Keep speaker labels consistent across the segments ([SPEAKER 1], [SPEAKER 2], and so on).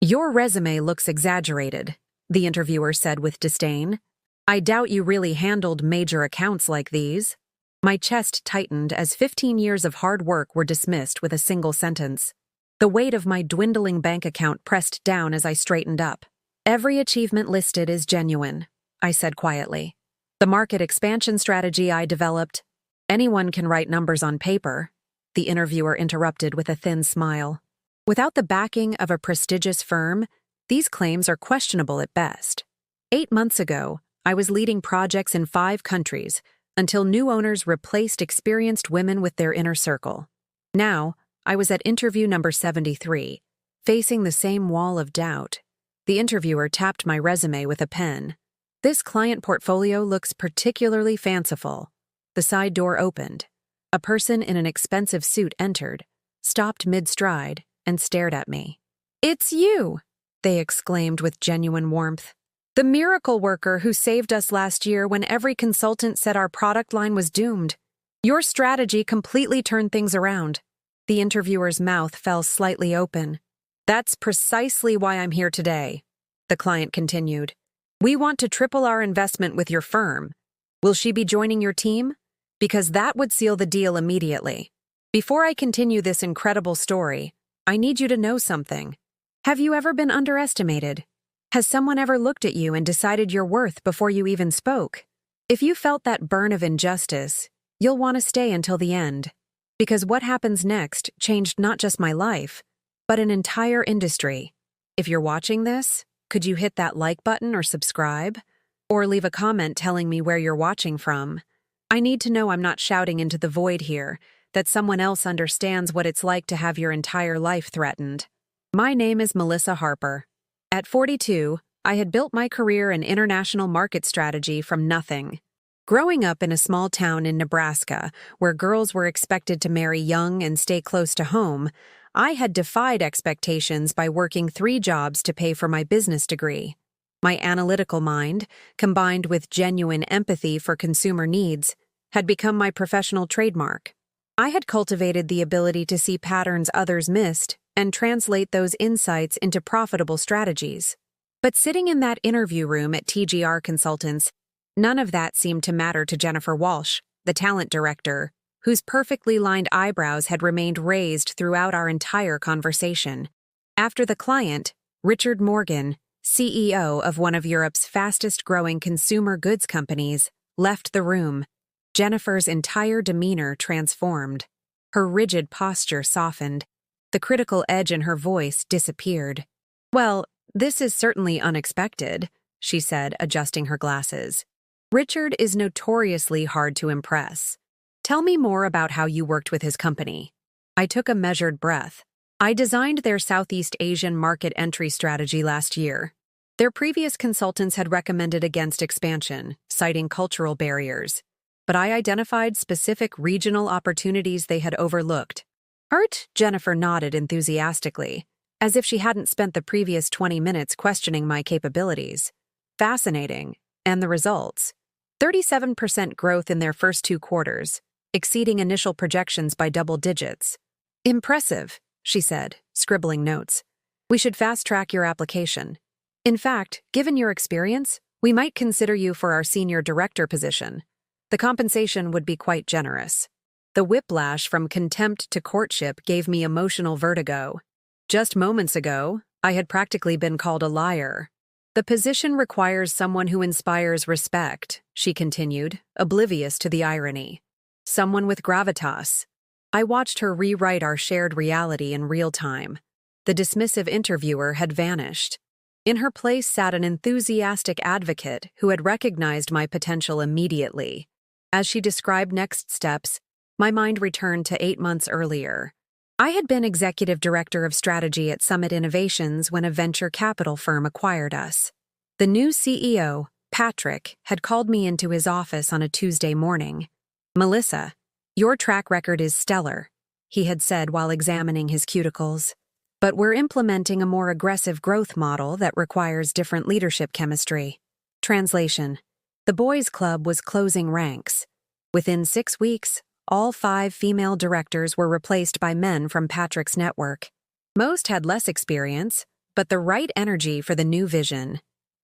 [SPEAKER 1] "Your resume looks exaggerated," the interviewer said with disdain. "I doubt you really handled major accounts like these." My chest tightened as 15 years of hard work were dismissed with a single sentence. The weight of my dwindling bank account pressed down as I straightened up. "Every achievement listed is genuine," I said quietly. "The market expansion strategy I developed—" "Anyone can write numbers on paper," the interviewer interrupted with a thin smile. "Without the backing of a prestigious firm, these claims are questionable at best. 8 months ago, I was leading projects in 5 countries until new owners replaced experienced women with their inner circle. Now, I was at interview number 73, facing the same wall of doubt." The interviewer tapped my resume with a pen. "This client portfolio looks particularly fanciful." The side door opened. A person in an expensive suit entered, stopped mid-stride, and stared at me. "It's you!" they exclaimed with genuine warmth. "The miracle worker who saved us last year when every consultant said our product line was doomed. Your strategy completely turned things around." The interviewer's mouth fell slightly open. "That's precisely why I'm here today," the client continued. "We want to triple our investment with your firm. Will she be joining your team? Because that would seal the deal immediately. Before I continue this incredible story, I need you to know something. Have you ever been underestimated? Has someone ever looked at you and decided your worth before you even spoke? If you felt that burn of injustice, you'll want to stay until the end. Because what happens next changed not just my life, but an entire industry. If you're watching this, could you hit that like button or subscribe? Or leave a comment telling me where you're watching from? I need to know I'm not shouting into the void here, that someone else understands what it's like to have your entire life threatened. My name is Melissa Harper. At 42, I had built my career in international market strategy from nothing. Growing up in a small town in Nebraska, where girls were expected to marry young and stay close to home, I had defied expectations by working 3 jobs to pay for my business degree. My analytical mind, combined with genuine empathy for consumer needs, had become my professional trademark. I had cultivated the ability to see patterns others missed and translate those insights into profitable strategies. But sitting in that interview room at TGR Consultants, none of that seemed to matter to Jennifer Walsh, the talent director, whose perfectly lined eyebrows had remained raised throughout our entire conversation. After the client, Richard Morgan, CEO of one of Europe's fastest-growing consumer goods companies, left the room, Jennifer's entire demeanor transformed. Her rigid posture softened. The critical edge in her voice disappeared. "Well, this is certainly unexpected," she said, adjusting her glasses. "Richard is notoriously hard to impress. Tell me more about how you worked with his company." I took a measured breath. I designed their Southeast Asian market entry strategy last year. Their previous consultants had recommended against expansion, citing cultural barriers. But I identified specific regional opportunities they had overlooked. "Art?" Jennifer nodded enthusiastically, as if she hadn't spent the previous 20 minutes questioning my capabilities. "Fascinating. And the results? 37% growth in their first 2 quarters, exceeding initial projections by double digits." "Impressive," she said, scribbling notes. "We should fast-track your application. In fact, given your experience, we might consider you for our senior director position. The compensation would be quite generous." The whiplash from contempt to courtship gave me emotional vertigo. Just moments ago, I had practically been called a liar. "The position requires someone who inspires respect," she continued, oblivious to the irony. "Someone with gravitas." I watched her rewrite our shared reality in real time. The dismissive interviewer had vanished. In her place sat an enthusiastic advocate who had recognized my potential immediately. As she described next steps, my mind returned to 8 months earlier. I had been executive director of strategy at Summit Innovations when a venture capital firm acquired us. The new CEO, Patrick, had called me into his office on a Tuesday morning. "Melissa, your track record is stellar," he had said while examining his cuticles. "But we're implementing a more aggressive growth model that requires different leadership chemistry." Translation: The boys' club was closing ranks. Within 6 weeks, all 5 female directors were replaced by men from Patrick's network. Most had less experience, but the right energy for the new vision.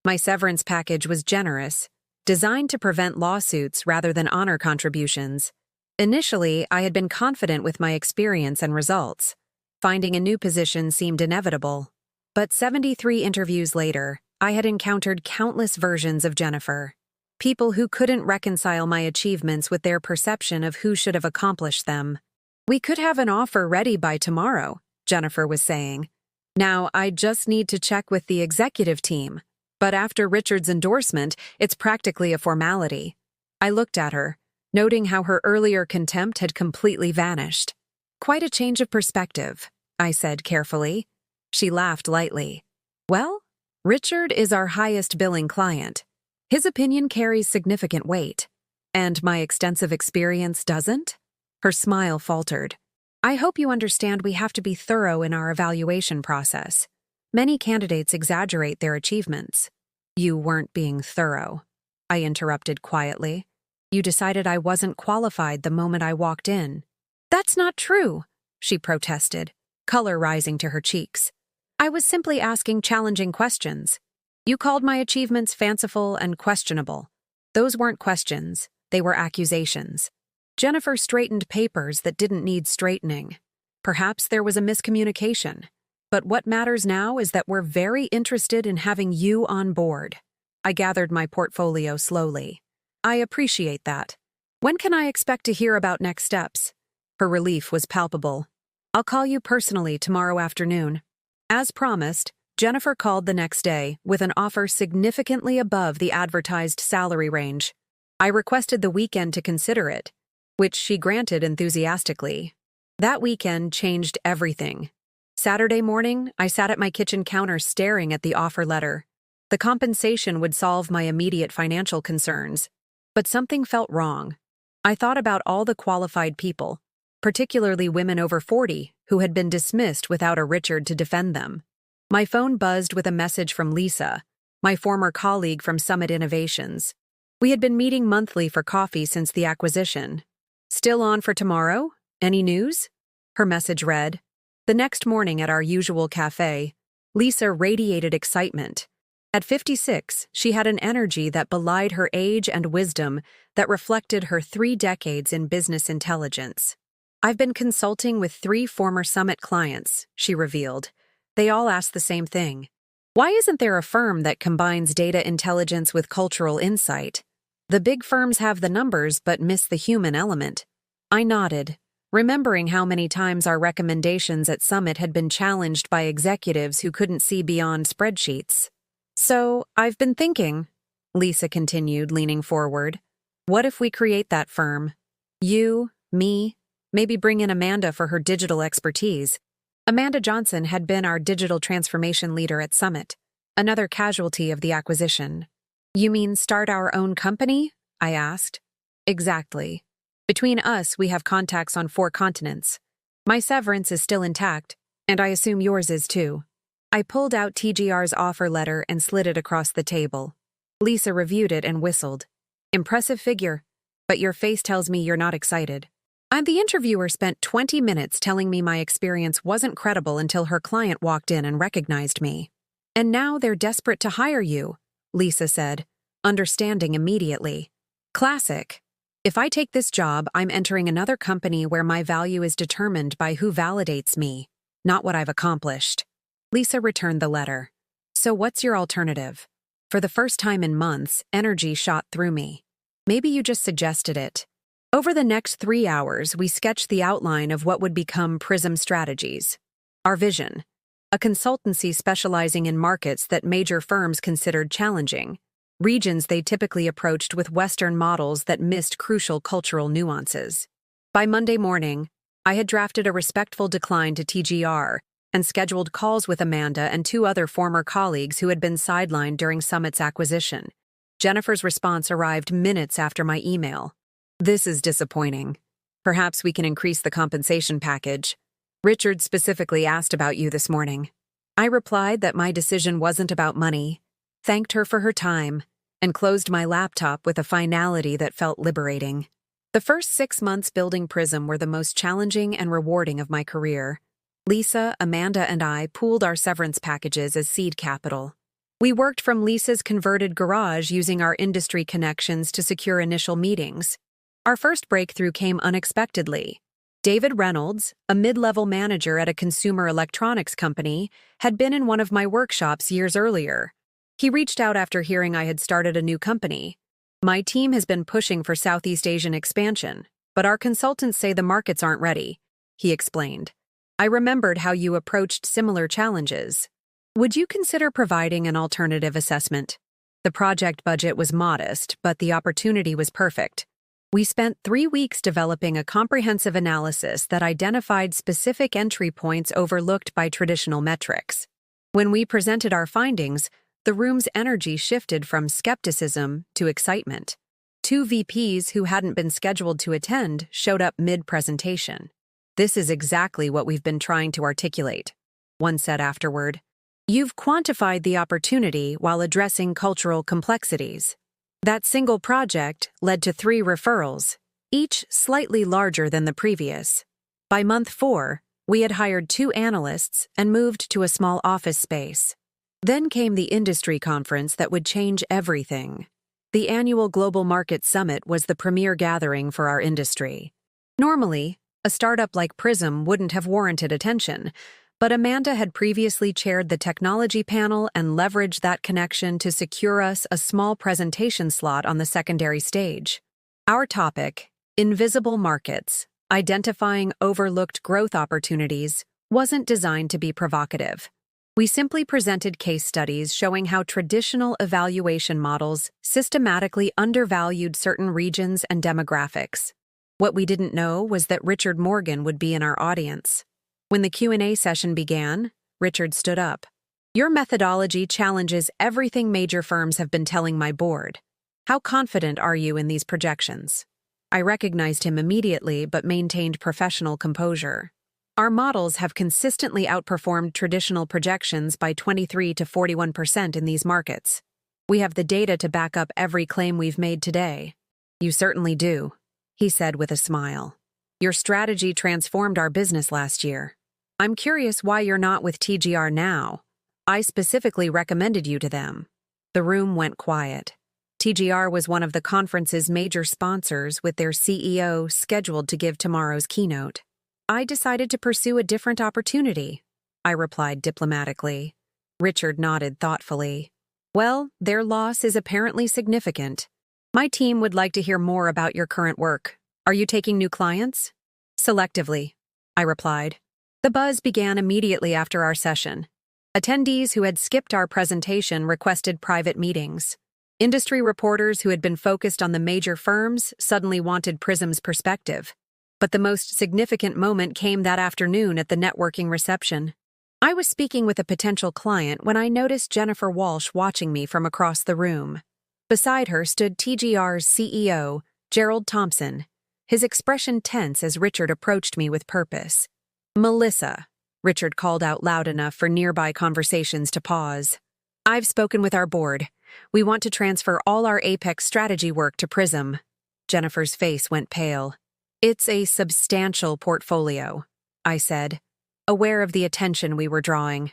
[SPEAKER 1] My severance package was generous, designed to prevent lawsuits rather than honor contributions. Initially, I had been confident with my experience and results. Finding a new position seemed inevitable. But 73 interviews later, I had encountered countless versions of Jennifer. People who couldn't reconcile my achievements with their perception of who should have accomplished them. "We could have an offer ready by tomorrow," Jennifer was saying. "Now, I just need to check with the executive team. But after Richard's endorsement, it's practically a formality." I looked at her, noting how her earlier contempt had completely vanished. "Quite a change of perspective," I said carefully. She laughed lightly. "Well, Richard is our highest billing client. His opinion carries significant weight. And my extensive experience doesn't?" Her smile faltered. "I hope you understand we have to be thorough in our evaluation process. Many candidates exaggerate their achievements." "You weren't being thorough," I interrupted quietly. "You decided I wasn't qualified the moment I walked in." "That's not true," she protested, color rising to her cheeks. "I was simply asking challenging questions. You called my achievements fanciful and questionable. Those weren't questions, they were accusations." Jennifer straightened papers that didn't need straightening. "Perhaps there was a miscommunication. But what matters now is that we're very interested in having you on board." I gathered my portfolio slowly. "I appreciate that. When can I expect to hear about next steps?" Her relief was palpable. "I'll call you personally tomorrow afternoon." As promised, Jennifer called the next day with an offer significantly above the advertised salary range. I requested the weekend to consider it, which she granted enthusiastically. That weekend changed everything. Saturday morning, I sat at my kitchen counter staring at the offer letter. The compensation would solve my immediate financial concerns. But something felt wrong. I thought about all the qualified people, particularly women over 40, who had been dismissed without a Richard to defend them. My phone buzzed with a message from Lisa, my former colleague from Summit Innovations. We had been meeting monthly for coffee since the acquisition. "Still on for tomorrow? Any news?" Her message read. The next morning at our usual cafe, Lisa radiated excitement. At 56, she had an energy that belied her age and wisdom that reflected her 3 decades in business intelligence. "I've been consulting with 3 former Summit clients," she revealed. They all asked the same thing. "Why isn't there a firm that combines data intelligence with cultural insight? The big firms have the numbers but miss the human element." I nodded, remembering how many times our recommendations at Summit had been challenged by executives who couldn't see beyond spreadsheets. "So, I've been thinking," Lisa continued, leaning forward. "What if we create that firm? You, me, maybe bring in Amanda for her digital expertise." Amanda Johnson had been our digital transformation leader at Summit, another casualty of the acquisition. "You mean start our own company?" I asked. "Exactly. Between us, we have contacts on 4 continents. My severance is still intact, and I assume yours is too." I pulled out TGR's offer letter and slid it across the table. Lisa reviewed it and whistled. "Impressive figure, but your face tells me you're not excited." And the interviewer spent 20 minutes telling me my experience wasn't credible until her client walked in and recognized me. "And now they're desperate to hire you," Lisa said, understanding immediately. Classic. If I take this job, I'm entering another company where my value is determined by who validates me, not what I've accomplished. Lisa returned the letter. "So what's your alternative?" For the first time in months, energy shot through me. "Maybe you just suggested it." Over the next 3 hours, we sketched the outline of what would become Prism Strategies. Our vision: a consultancy specializing in markets that major firms considered challenging, regions they typically approached with Western models that missed crucial cultural nuances. By Monday morning, I had drafted a respectful decline to TGR and scheduled calls with Amanda and 2 other former colleagues who had been sidelined during Summit's acquisition. Jennifer's response arrived minutes after my email. "This is disappointing. Perhaps we can increase the compensation package. Richard specifically asked about you this morning." I replied that my decision wasn't about money, thanked her for her time, and closed my laptop with a finality that felt liberating. The first 6 months building Prism were the most challenging and rewarding of my career. Lisa, Amanda, and I pooled our severance packages as seed capital. We worked from Lisa's converted garage using our industry connections to secure initial meetings. Our first breakthrough came unexpectedly. David Reynolds, a mid-level manager at a consumer electronics company, had been in one of my workshops years earlier. He reached out after hearing I had started a new company. My team has been pushing for Southeast Asian expansion, but our consultants say the markets aren't ready, he explained. I remembered how you approached similar challenges. Would you consider providing an alternative assessment? The project budget was modest, but the opportunity was perfect. We spent 3 weeks developing a comprehensive analysis that identified specific entry points overlooked by traditional metrics. When we presented our findings, the room's energy shifted from skepticism to excitement. 2 VPs who hadn't been scheduled to attend showed up mid-presentation. "This is exactly what we've been trying to articulate," one said afterward. "You've quantified the opportunity while addressing cultural complexities." That single project led to 3 referrals, each slightly larger than the previous. By month 4, we had hired 2 analysts and moved to a small office space. Then came the industry conference that would change everything. The annual Global Market Summit was the premier gathering for our industry. Normally, a startup like Prism wouldn't have warranted attention, but Amanda had previously chaired the technology panel and leveraged that connection to secure us a small presentation slot on the secondary stage. Our topic, Invisible Markets, Identifying Overlooked Growth Opportunities, wasn't designed to be provocative. We simply presented case studies showing how traditional evaluation models systematically undervalued certain regions and demographics. What we didn't know was that Richard Morgan would be in our audience. When the Q&A session began, Richard stood up. "Your methodology challenges everything major firms have been telling my board. How confident are you in these projections?" I recognized him immediately but maintained professional composure. "Our models have consistently outperformed traditional projections by 23 to 41% in these markets. We have the data to back up every claim we've made today." "You certainly do," he said with a smile. "Your strategy transformed our business last year. I'm curious why you're not with TGR now. I specifically recommended you to them." The room went quiet. TGR was one of the conference's major sponsors, with their CEO scheduled to give tomorrow's keynote. "I decided to pursue a different opportunity," I replied diplomatically. Richard nodded thoughtfully. "Well, their loss is apparently significant. My team would like to hear more about your current work. Are you taking new clients?" "Selectively," I replied. The buzz began immediately after our session. Attendees who had skipped our presentation requested private meetings. Industry reporters who had been focused on the major firms suddenly wanted Prism's perspective. But the most significant moment came that afternoon at the networking reception. I was speaking with a potential client when I noticed Jennifer Walsh watching me from across the room. Beside her stood TGR's CEO, Gerald Thompson, his expression tense as Richard approached me with purpose. "Melissa," Richard called out loud enough for nearby conversations to pause. "I've spoken with our board. We want to transfer all our Apex strategy work to Prism." Jennifer's face went pale. "It's a substantial portfolio," I said, aware of the attention we were drawing.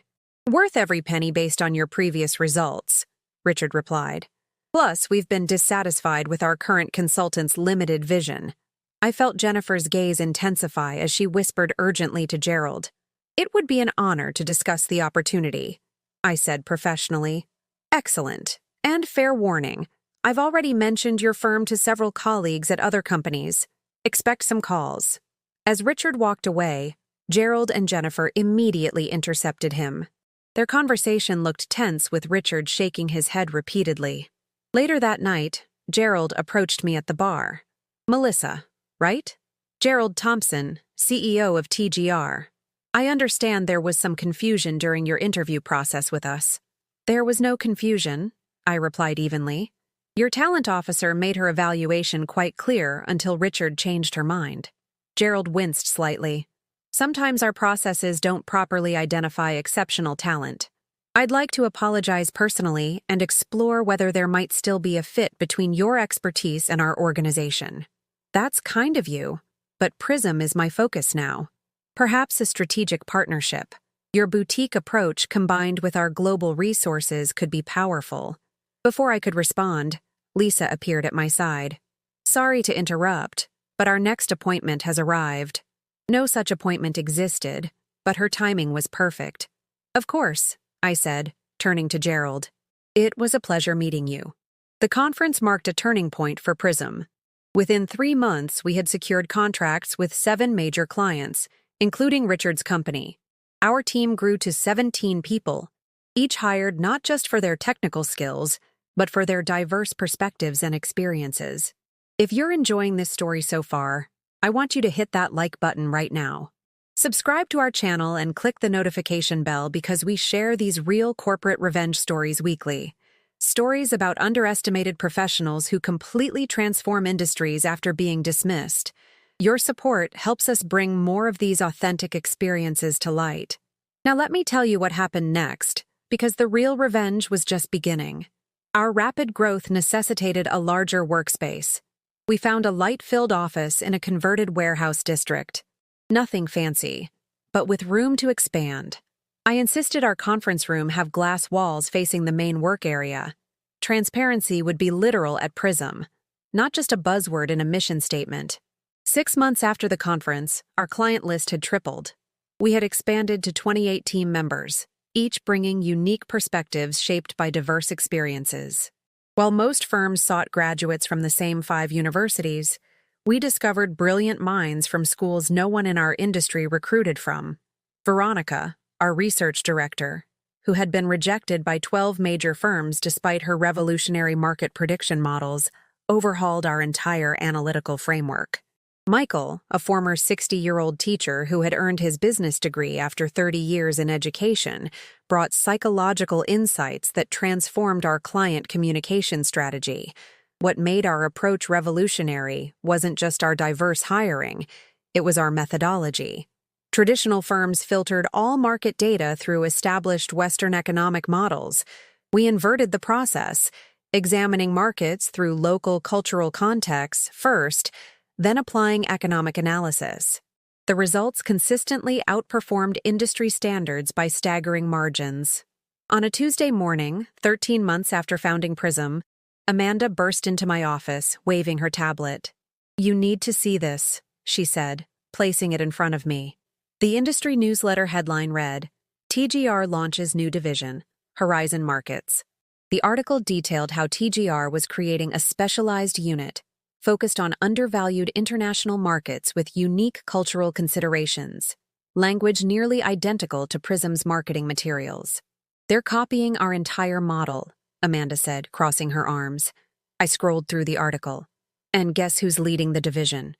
[SPEAKER 1] "Worth every penny based on your previous results," Richard replied. "Plus, we've been dissatisfied with our current consultant's limited vision." I felt Jennifer's gaze intensify as she whispered urgently to Gerald. "It would be an honor to discuss the opportunity," I said professionally. "Excellent. And fair warning. I've already mentioned your firm to several colleagues at other companies. Expect some calls." As Richard walked away, Gerald and Jennifer immediately intercepted him. Their conversation looked tense, with Richard shaking his head repeatedly. Later that night, Gerald approached me at the bar. "Melissa, right? Gerald Thompson, CEO of TGR. I understand there was some confusion during your interview process with us." "There was no confusion," I replied evenly. "Your talent officer made her evaluation quite clear until Richard changed her mind." Gerald winced slightly. "Sometimes our processes don't properly identify exceptional talent. I'd like to apologize personally and explore whether there might still be a fit between your expertise and our organization." "That's kind of you, but Prism is my focus now." Perhaps a strategic partnership. Your boutique approach combined with our global resources could be powerful. Before I could respond, Lisa appeared at my side. Sorry to interrupt, but our next appointment has arrived. No such appointment existed, but her timing was perfect. Of course, I said, turning to Gerald. It was a pleasure meeting you. The conference marked a turning point for Prism. Within 3 months, we had secured contracts with 7 major clients, including Richard's company. Our team grew to 17 people, each hired not just for their technical skills, but for their diverse perspectives and experiences. If you're enjoying this story so far, I want you to hit that like button right now. Subscribe to our channel and click the notification bell because we share these real corporate revenge stories weekly. Stories about underestimated professionals who completely transform industries after being dismissed. Your support helps us bring more of these authentic experiences to light. Now let me tell you what happened next, because the real revenge was just beginning. Our rapid growth necessitated a larger workspace. We found a light-filled office in a converted warehouse district. Nothing fancy, but with room to expand. I insisted our conference room have glass walls facing the main work area. Transparency would be literal at Prism, not just a buzzword in a mission statement. 6 months after the conference, our client list had tripled. We had expanded to 28 team members, each bringing unique perspectives shaped by diverse experiences. While most firms sought graduates from the same 5 universities, we discovered brilliant minds from schools no one in our industry recruited from. Veronica, our research director, who had been rejected by 12 major firms despite her revolutionary market prediction models, overhauled our entire analytical framework. Michael, a former 60-year-old teacher who had earned his business degree after 30 years in education, brought psychological insights that transformed our client communication strategy. What made our approach revolutionary wasn't just our diverse hiring, it was our methodology. Traditional firms filtered all market data through established Western economic models. We inverted the process, examining markets through local cultural contexts first, then applying economic analysis. The results consistently outperformed industry standards by staggering margins. On a Tuesday morning, 13 months after founding Prism, Amanda burst into my office, waving her tablet. "You need to see this," she said, placing it in front of me. The industry newsletter headline read, "TGR launches new division, Horizon Markets." The article detailed how TGR was creating a specialized unit focused on undervalued international markets with unique cultural considerations, language nearly identical to Prism's marketing materials. "They're copying our entire model," Amanda said, crossing her arms. I scrolled through the article. "And guess who's leading the division?"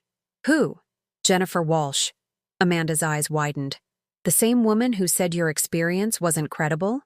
[SPEAKER 1] "Who?" "Jennifer Walsh." Amanda's eyes widened. "The same woman who said your experience wasn't credible?"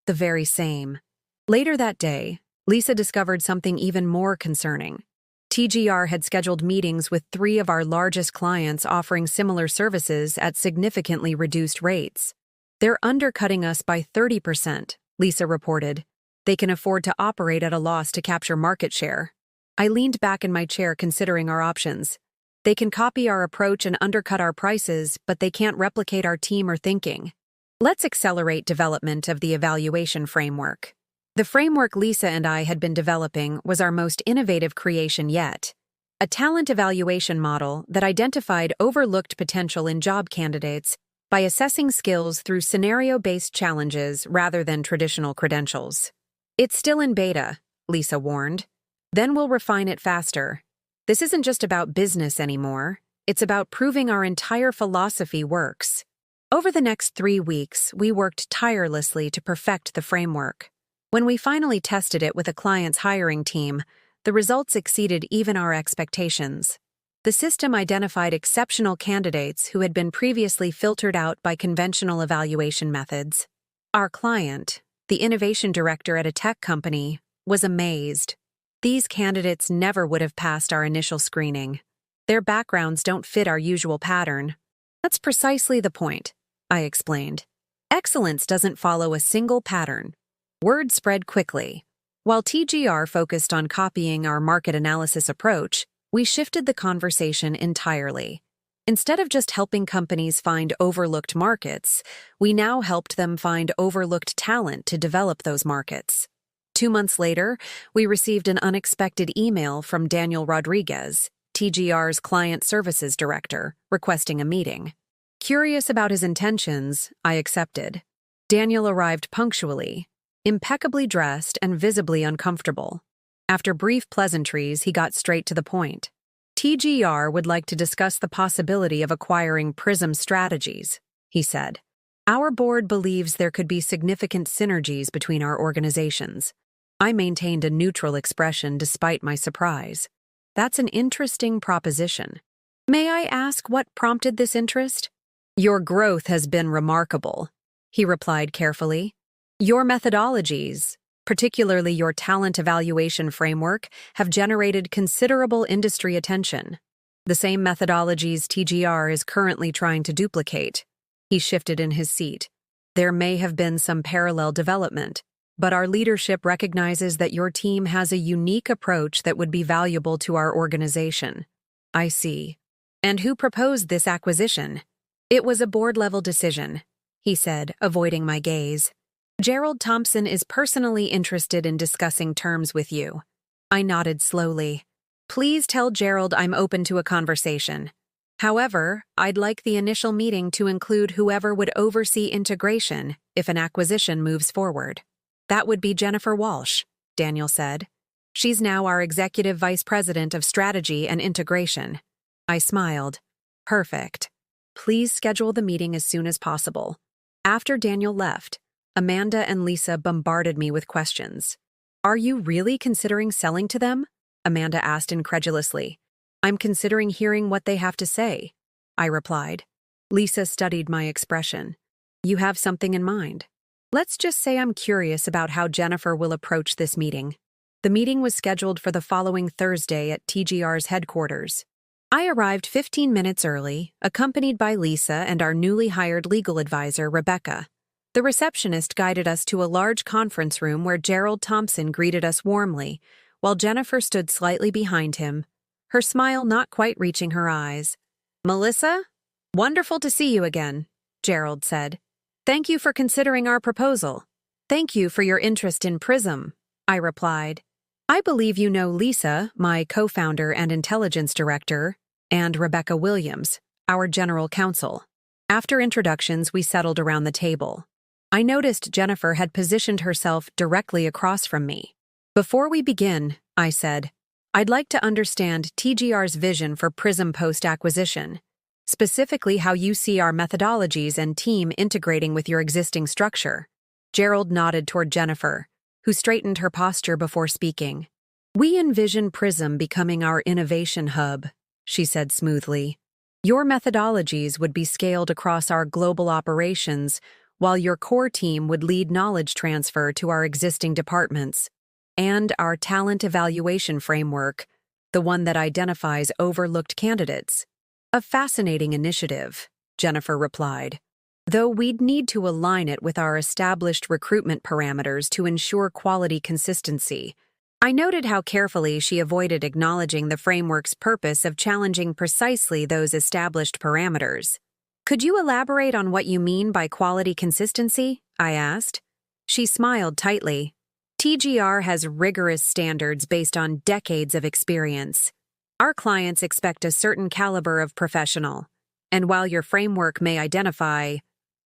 [SPEAKER 1] "The very same." Later that day, Lisa discovered something even more concerning. TGR had scheduled meetings with 3 of our largest clients offering similar services at significantly reduced rates. "They're undercutting us by 30%, Lisa reported. "They can afford to operate at a loss to capture market share." I leaned back in my chair considering our options. They can copy our approach and undercut our prices, but they can't replicate our team or thinking. Let's accelerate development of the evaluation framework. The framework Lisa and I had been developing was our most innovative creation yet. A talent evaluation model that identified overlooked potential in job candidates by assessing skills through scenario-based challenges rather than traditional credentials. "It's still in beta," Lisa warned. "Then we'll refine it faster. This isn't just about business anymore. It's about proving our entire philosophy works." Over the next 3 weeks, we worked tirelessly to perfect the framework. When we finally tested it with a client's hiring team, the results exceeded even our expectations. The system identified exceptional candidates who had been previously filtered out by conventional evaluation methods. Our client, the innovation director at a tech company, was amazed. These candidates never would have passed our initial screening. Their backgrounds don't fit our usual pattern. "That's precisely the point," I explained. "Excellence doesn't follow a single pattern." Word spread quickly. While TGR focused on copying our market analysis approach, we shifted the conversation entirely. Instead of just helping companies find overlooked markets, we now helped them find overlooked talent to develop those markets. 2 months later, we received an unexpected email from Daniel Rodriguez, TGR's Client Services Director, requesting a meeting. Curious about his intentions, I accepted. Daniel arrived punctually, impeccably dressed and visibly uncomfortable. After brief pleasantries, he got straight to the point. TGR would like to discuss the possibility of acquiring Prism Strategies, he said. Our board believes there could be significant synergies between our organizations. I maintained a neutral expression despite my surprise. That's an interesting proposition. May I ask what prompted this interest? Your growth has been remarkable, he replied carefully. Your methodologies, particularly your talent evaluation framework, have generated considerable industry attention. The same methodologies TGR is currently trying to duplicate. He shifted in his seat. There may have been some parallel development, but our leadership recognizes that your team has a unique approach that would be valuable to our organization. I see. And who proposed this acquisition? It was a board-level decision, he said, avoiding my gaze. Gerald Thompson is personally interested in discussing terms with you. I nodded slowly. Please tell Gerald I'm open to a conversation. However, I'd like the initial meeting to include whoever would oversee integration if an acquisition moves forward. That would be Jennifer Walsh, Daniel said. She's now our Executive Vice President of Strategy and Integration. I smiled. Perfect. Please schedule the meeting as soon as possible. After Daniel left, Amanda and Lisa bombarded me with questions. Are you really considering selling to them? Amanda asked incredulously. I'm considering hearing what they have to say, I replied. Lisa studied my expression. You have something in mind. Let's just say I'm curious about how Jennifer will approach this meeting. The meeting was scheduled for the following Thursday at TGR's headquarters. I arrived 15 minutes early, accompanied by Lisa and our newly hired legal advisor, Rebecca. The receptionist guided us to a large conference room where Gerald Thompson greeted us warmly, while Jennifer stood slightly behind him, her smile not quite reaching her eyes. Melissa? Wonderful to see you again, Gerald said. Thank you for considering our proposal. Thank you for your interest in Prism, I replied. I believe you know Lisa, my co-founder and intelligence director, and Rebecca Williams, our general counsel. After introductions, we settled around the table. I noticed Jennifer had positioned herself directly across from me. Before we begin, I said, I'd like to understand TGR's vision for Prism post-acquisition, specifically how you see our methodologies and team integrating with your existing structure. Gerald nodded toward Jennifer, who straightened her posture before speaking. We envision Prism becoming our innovation hub, she said smoothly. Your methodologies would be scaled across our global operations, while your core team would lead knowledge transfer to our existing departments. And our talent evaluation framework, the one that identifies overlooked candidates. A fascinating initiative, Jennifer replied, though we'd need to align it with our established recruitment parameters to ensure quality consistency. I noted how carefully she avoided acknowledging the framework's purpose of challenging precisely those established parameters. Could you elaborate on what you mean by quality consistency? I asked. She smiled tightly. TGR has rigorous standards based on decades of experience. Our clients expect a certain caliber of professional, and while your framework may identify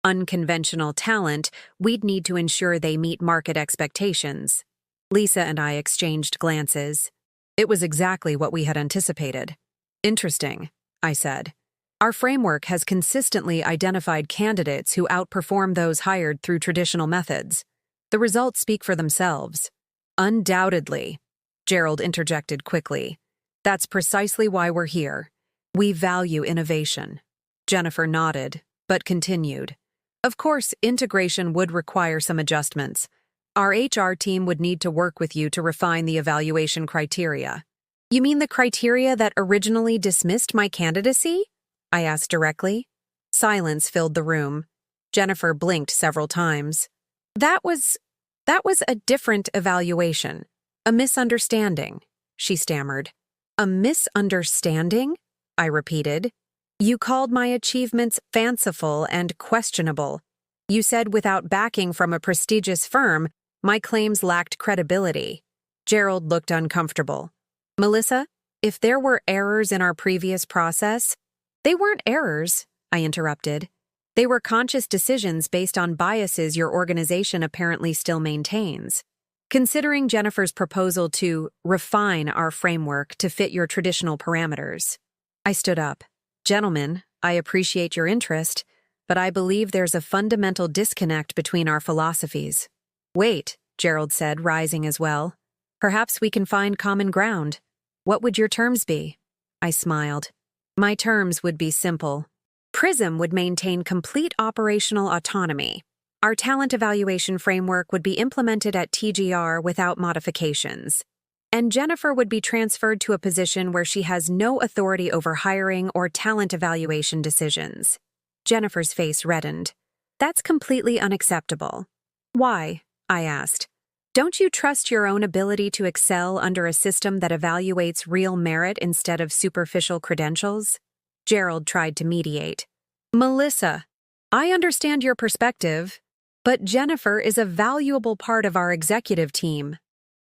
[SPEAKER 1] unconventional talent, we'd need to ensure they meet market expectations. Lisa and I exchanged glances. It was exactly what we had anticipated. Interesting, I said. Our framework has consistently identified candidates who outperform those hired through traditional methods. The results speak for themselves. Undoubtedly, Gerald interjected quickly. That's precisely why we're here. We value innovation. Jennifer nodded, but continued. Of course, integration would require some adjustments. Our HR team would need to work with you to refine the evaluation criteria. You mean the criteria that originally dismissed my candidacy? I asked directly. Silence filled the room. Jennifer blinked several times. That was a different evaluation. A misunderstanding, she stammered. A misunderstanding? I repeated. You called my achievements fanciful and questionable. You said without backing from a prestigious firm, my claims lacked credibility. Gerald looked uncomfortable. Melissa, if there were errors in our previous process— They weren't errors, I interrupted. They were conscious decisions based on biases your organization apparently still maintains. Considering Jennifer's proposal to refine our framework to fit your traditional parameters. I stood up. Gentlemen, I appreciate your interest, but I believe there's a fundamental disconnect between our philosophies. Wait, Gerald said, rising as well. Perhaps we can find common ground. What would your terms be? I smiled. My terms would be simple. Prism would maintain complete operational autonomy. Our talent evaluation framework would be implemented at TGR without modifications. And Jennifer would be transferred to a position where she has no authority over hiring or talent evaluation decisions. Jennifer's face reddened. That's completely unacceptable. Why? I asked. Don't you trust your own ability to excel under a system that evaluates real merit instead of superficial credentials? Gerald tried to mediate. Melissa, I understand your perspective, but Jennifer is a valuable part of our executive team.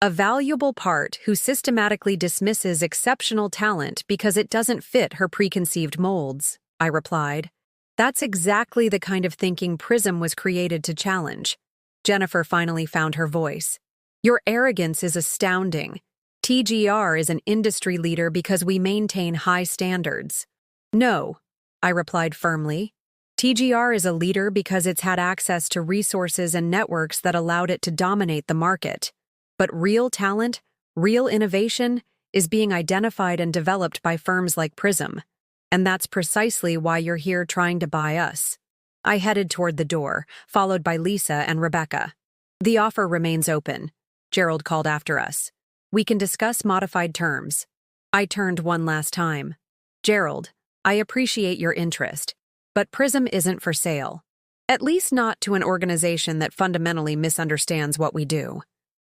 [SPEAKER 1] A valuable part who systematically dismisses exceptional talent because it doesn't fit her preconceived molds, I replied. That's exactly the kind of thinking Prism was created to challenge. Jennifer finally found her voice. Your arrogance is astounding. TGR is an industry leader because we maintain high standards. No, I replied firmly. TGR is a leader because it's had access to resources and networks that allowed it to dominate the market. But real talent, real innovation, is being identified and developed by firms like Prism. And that's precisely why you're here trying to buy us. I headed toward the door, followed by Lisa and Rebecca. The offer remains open, Gerald called after us. We can discuss modified terms. I turned one last time. Gerald, I appreciate your interest, but Prism isn't for sale. At least not to an organization that fundamentally misunderstands what we do.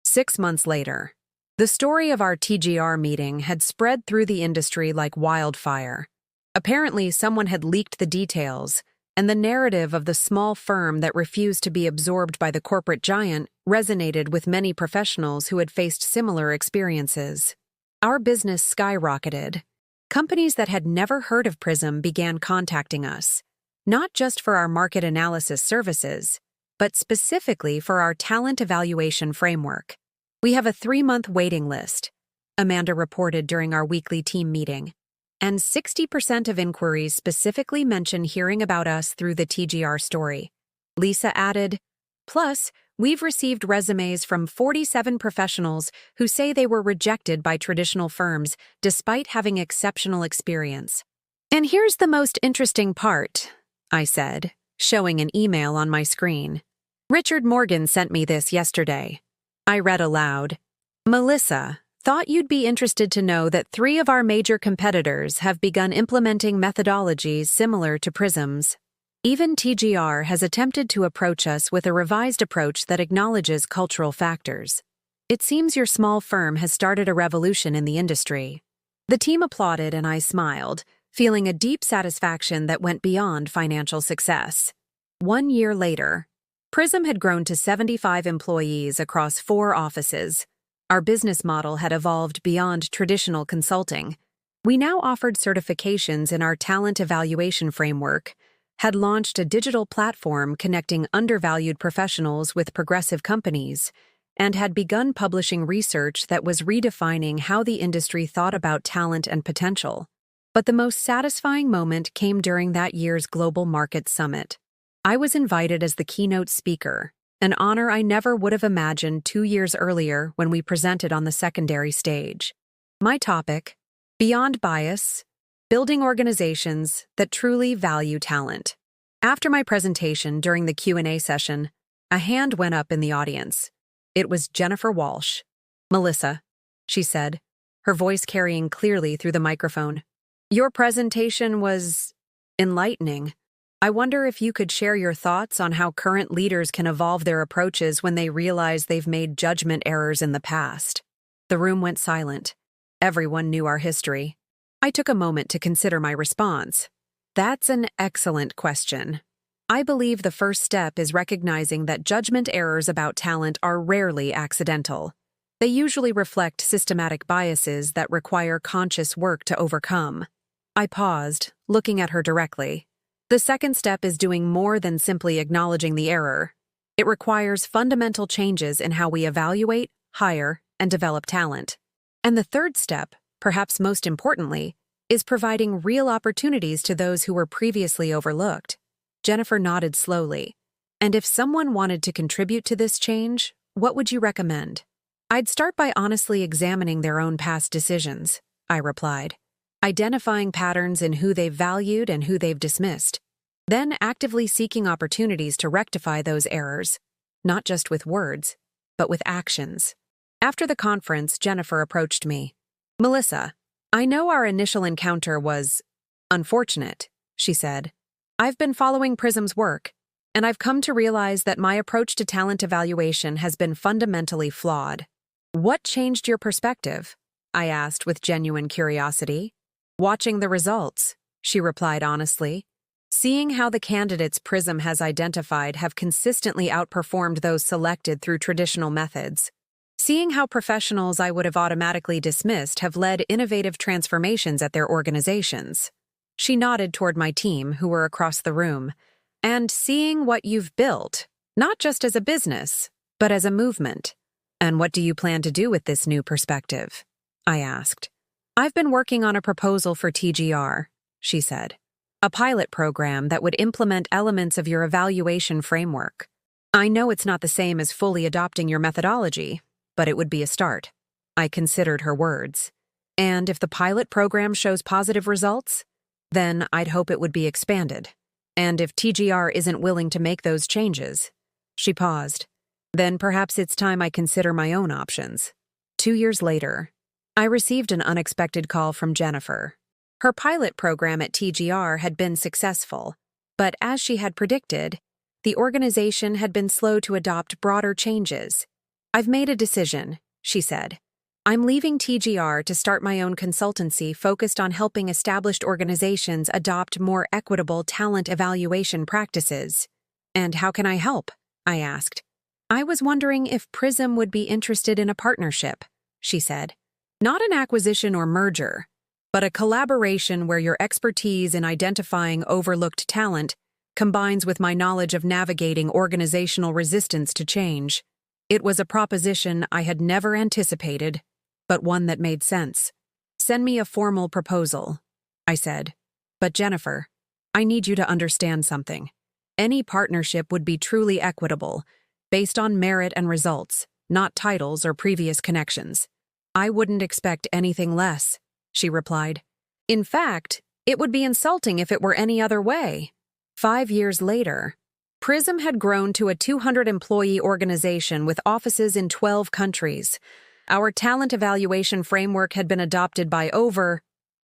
[SPEAKER 1] 6 months later, the story of our TGR meeting had spread through the industry like wildfire. Apparently, someone had leaked the details, and the narrative of the small firm that refused to be absorbed by the corporate giant resonated with many professionals who had faced similar experiences. Our business skyrocketed. Companies that had never heard of Prism began contacting us, not just for our market analysis services, but specifically for our talent evaluation framework. We have a 3-month waiting list, Amanda reported during our weekly team meeting, and 60% of inquiries specifically mention hearing about us through the TGR story. Lisa added, plus, we've received resumes from 47 professionals who say they were rejected by traditional firms despite having exceptional experience. And here's the most interesting part, I said, showing an email on my screen. Richard Morgan sent me this yesterday. I read aloud. Melissa, thought you'd be interested to know that 3 of our major competitors have begun implementing methodologies similar to Prism's. Even TGR has attempted to approach us with a revised approach that acknowledges cultural factors. It seems your small firm has started a revolution in the industry. The team applauded and I smiled, feeling a deep satisfaction that went beyond financial success. 1 year later, Prism had grown to 75 employees across 4 offices. Our business model had evolved beyond traditional consulting. We now offered certifications in our talent evaluation framework, had launched a digital platform connecting undervalued professionals with progressive companies, and had begun publishing research that was redefining how the industry thought about talent and potential. But the most satisfying moment came during that year's Global Market Summit. I was invited as the keynote speaker, an honor I never would have imagined 2 years earlier when we presented on the secondary stage. My topic, Beyond Bias, Building Organizations that Truly Value Talent. After my presentation during the Q&A session, a hand went up in the audience. It was Jennifer Walsh. Melissa, she said, her voice carrying clearly through the microphone. Your presentation was enlightening. I wonder if you could share your thoughts on how current leaders can evolve their approaches when they realize they've made judgment errors in the past. The room went silent. Everyone knew our history. I took a moment to consider my response. That's an excellent question. I believe the first step is recognizing that judgment errors about talent are rarely accidental. They usually reflect systematic biases that require conscious work to overcome. I paused, looking at her directly. The second step is doing more than simply acknowledging the error. It requires fundamental changes in how we evaluate, hire, and develop talent. And the third step, perhaps most importantly, is providing real opportunities to those who were previously overlooked. Jennifer nodded slowly. And if someone wanted to contribute to this change, what would you recommend? I'd start by honestly examining their own past decisions, I replied, identifying patterns in who they've valued and who they've dismissed, then actively seeking opportunities to rectify those errors, not just with words, but with actions. After the conference, Jennifer approached me. Melissa, I know our initial encounter was unfortunate, she said. I've been following Prism's work, and I've come to realize that my approach to talent evaluation has been fundamentally flawed. What changed your perspective? I asked with genuine curiosity. Watching the results, she replied honestly. Seeing how the candidates Prism has identified have consistently outperformed those selected through traditional methods. Seeing how professionals I would have automatically dismissed have led innovative transformations at their organizations. She nodded toward my team, who were across the room. And seeing what you've built, not just as a business, but as a movement. And what do you plan to do with this new perspective? I asked. I've been working on a proposal for TGR, she said. A pilot program that would implement elements of your evaluation framework. I know it's not the same as fully adopting your methodology, but it would be a start. I considered her words. And if the pilot program shows positive results, then I'd hope it would be expanded. And if TGR isn't willing to make those changes, she paused, then perhaps it's time I consider my own options. 2 years later, I received an unexpected call from Jennifer. Her pilot program at TGR had been successful, but as she had predicted, the organization had been slow to adopt broader changes. I've made a decision, she said. I'm leaving TGR to start my own consultancy focused on helping established organizations adopt more equitable talent evaluation practices. And how can I help? I asked. I was wondering if Prism would be interested in a partnership, she said. Not an acquisition or merger, but a collaboration where your expertise in identifying overlooked talent combines with my knowledge of navigating organizational resistance to change. It was a proposition I had never anticipated, but one that made sense. Send me a formal proposal, I said. But Jennifer, I need you to understand something. Any partnership would be truly equitable, based on merit and results, not titles or previous connections. I wouldn't expect anything less, she replied. In fact, it would be insulting if it were any other way. 5 years later, Prism had grown to a 200-employee organization with offices in 12 countries. Our talent evaluation framework had been adopted by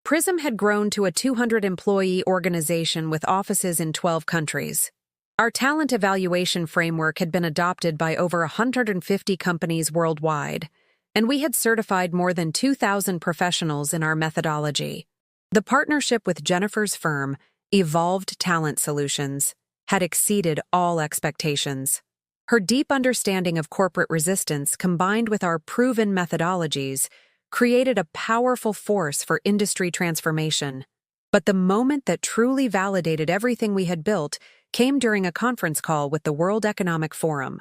[SPEAKER 1] Prism had grown to a 200-employee organization with offices in 12 countries. Our talent evaluation framework had been adopted by over 150 companies worldwide, and we had certified more than 2,000 professionals in our methodology. The partnership with Jennifer's firm, Evolved Talent Solutions, had exceeded all expectations. Her deep understanding of corporate resistance combined with our proven methodologies created a powerful force for industry transformation. But the moment that truly validated everything we had built came during a conference call with the World Economic Forum.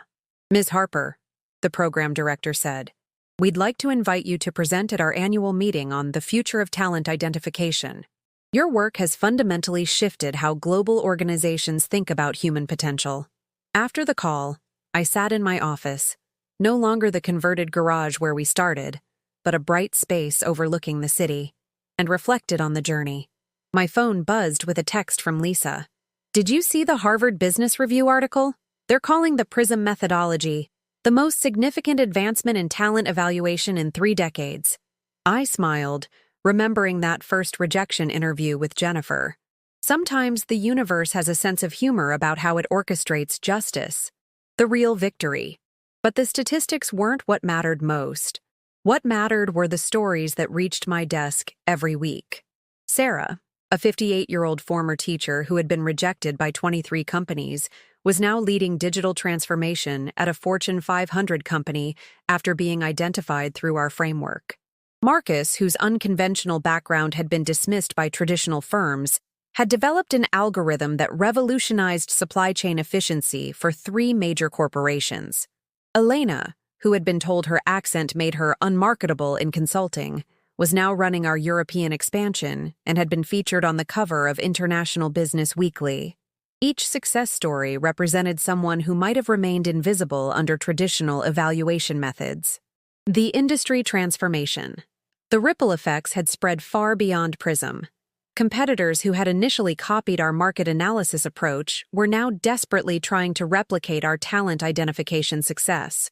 [SPEAKER 1] Ms. Harper, the program director said, we'd like to invite you to present at our annual meeting on the future of talent identification. Your work has fundamentally shifted how global organizations think about human potential. After the call, I sat in my office, no longer the converted garage where we started, but a bright space overlooking the city, and reflected on the journey. My phone buzzed with a text from Lisa. Did you see the Harvard Business Review article? They're calling the Prism methodology the most significant advancement in talent evaluation in 3 decades. I smiled, remembering that first rejection interview with Jennifer. Sometimes the universe has a sense of humor about how it orchestrates justice, the real victory. But the statistics weren't what mattered most. What mattered were the stories that reached my desk every week. Sarah, A 58-year-old former teacher who had been rejected by 23 companies was now leading digital transformation at a Fortune 500 company after being identified through our framework. Marcus, whose unconventional background had been dismissed by traditional firms, had developed an algorithm that revolutionized supply chain efficiency for 3 major corporations. Elena, who had been told her accent made her unmarketable in consulting, was now running our European expansion and had been featured on the cover of International Business Weekly. Each success story represented someone who might have remained invisible under traditional evaluation methods. The industry transformation. The ripple effects had spread far beyond Prism. Competitors who had initially copied our market analysis approach were now desperately trying to replicate our talent identification success.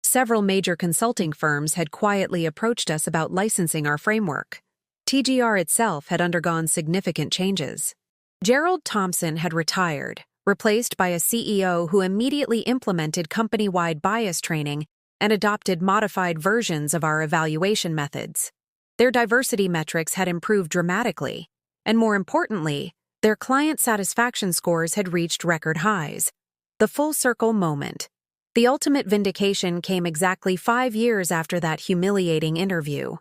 [SPEAKER 1] Several major consulting firms had quietly approached us about licensing our framework. TGR itself had undergone significant changes. Gerald Thompson had retired, replaced by a CEO who immediately implemented company-wide bias training and adopted modified versions of our evaluation methods. Their diversity metrics had improved dramatically, and more importantly, their client satisfaction scores had reached record highs. The full circle moment. The ultimate vindication came exactly 5 years after that humiliating interview.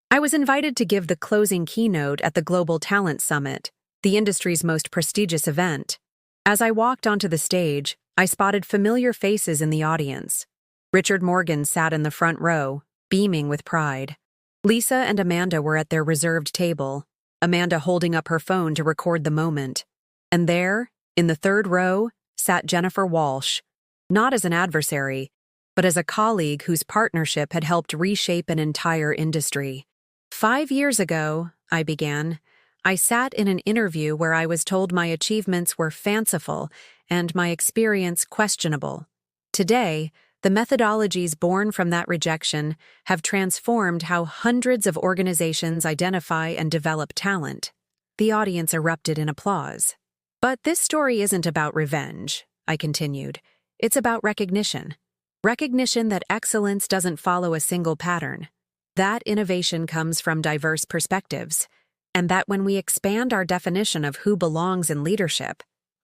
[SPEAKER 1] I was invited to give the closing keynote at the Global Talent Summit, the industry's most prestigious event. As I walked onto the stage, I spotted familiar faces in the audience. Richard Morgan sat in the front row, beaming with pride. Lisa and Amanda were at their reserved table, Amanda holding up her phone to record the moment. And there, in the third row, sat Jennifer Walsh, not as an adversary, but as a colleague whose partnership had helped reshape an entire industry. 5 years ago, I began, I sat in an interview where I was told my achievements were fanciful and my experience questionable. Today, the methodologies born from that rejection have transformed how hundreds of organizations identify and develop talent. The audience erupted in applause. But this story isn't about revenge, I continued. It's about recognition. Recognition that excellence doesn't follow a single pattern. That innovation comes from diverse perspectives, and that when we expand our definition of who belongs in leadership,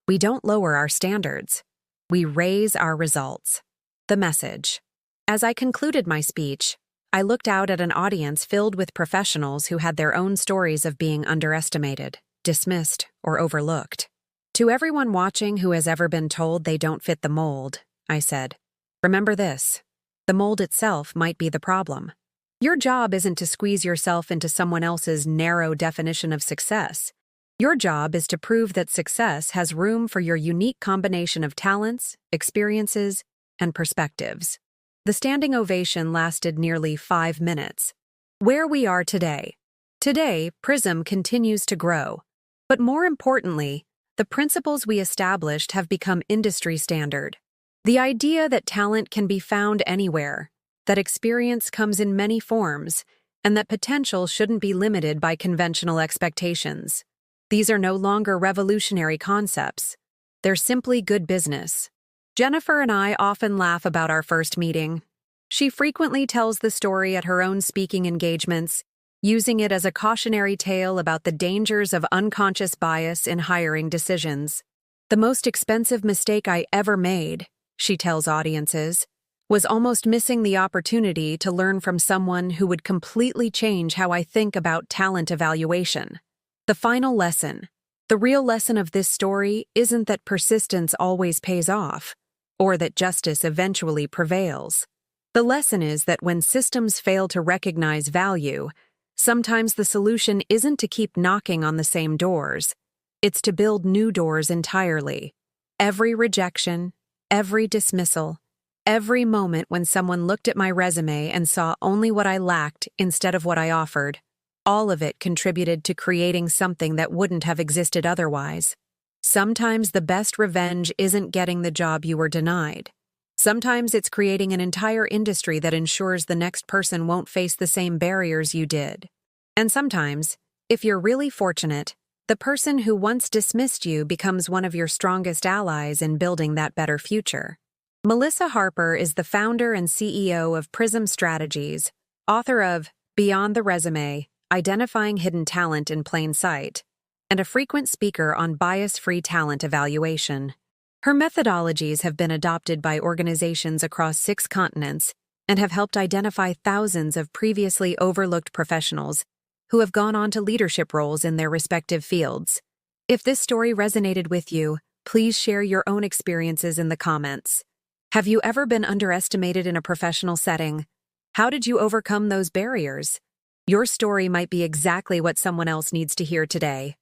[SPEAKER 1] we don't lower our standards. We raise our results. The message. As I concluded my speech, I looked out at an audience filled with professionals who had their own stories of being underestimated, dismissed, or overlooked. To everyone watching who has ever been told they don't fit the mold, I said, remember this. The mold itself might be the problem. Your job isn't to squeeze yourself into someone else's narrow definition of success. Your job is to prove that success has room for your unique combination of talents, experiences, and perspectives. The standing ovation lasted nearly 5 minutes. Where we are today. Today, Prism continues to grow. But more importantly, the principles we established have become industry standard. The idea that talent can be found anywhere, that experience comes in many forms, and that potential shouldn't be limited by conventional expectations. These are no longer revolutionary concepts. They're simply good business. Jennifer and I often laugh about our first meeting. She frequently tells the story at her own speaking engagements, using it as a cautionary tale about the dangers of unconscious bias in hiring decisions. The most expensive mistake I ever made, she tells audiences, was almost missing the opportunity to learn from someone who would completely change how I think about talent evaluation. The final lesson. The real lesson of this story isn't that persistence always pays off, or that justice eventually prevails. The lesson is that when systems fail to recognize value, sometimes the solution isn't to keep knocking on the same doors. It's to build new doors entirely. Every rejection, every dismissal, every moment when someone looked at my resume and saw only what I lacked instead of what I offered, all of it contributed to creating something that wouldn't have existed otherwise. Sometimes the best revenge isn't getting the job you were denied. Sometimes it's creating an entire industry that ensures the next person won't face the same barriers you did. And sometimes, if you're really fortunate, the person who once dismissed you becomes one of your strongest allies in building that better future. Melissa Harper is the founder and CEO of Prism Strategies, author of Beyond the Resume, Identifying Hidden Talent in Plain Sight, and a frequent speaker on bias-free talent evaluation. Her methodologies have been adopted by organizations across 6 continents and have helped identify thousands of previously overlooked professionals who have gone on to leadership roles in their respective fields. If this story resonated with you, please share your own experiences in the comments. Have you ever been underestimated in a professional setting? How did you overcome those barriers? Your story might be exactly what someone else needs to hear today.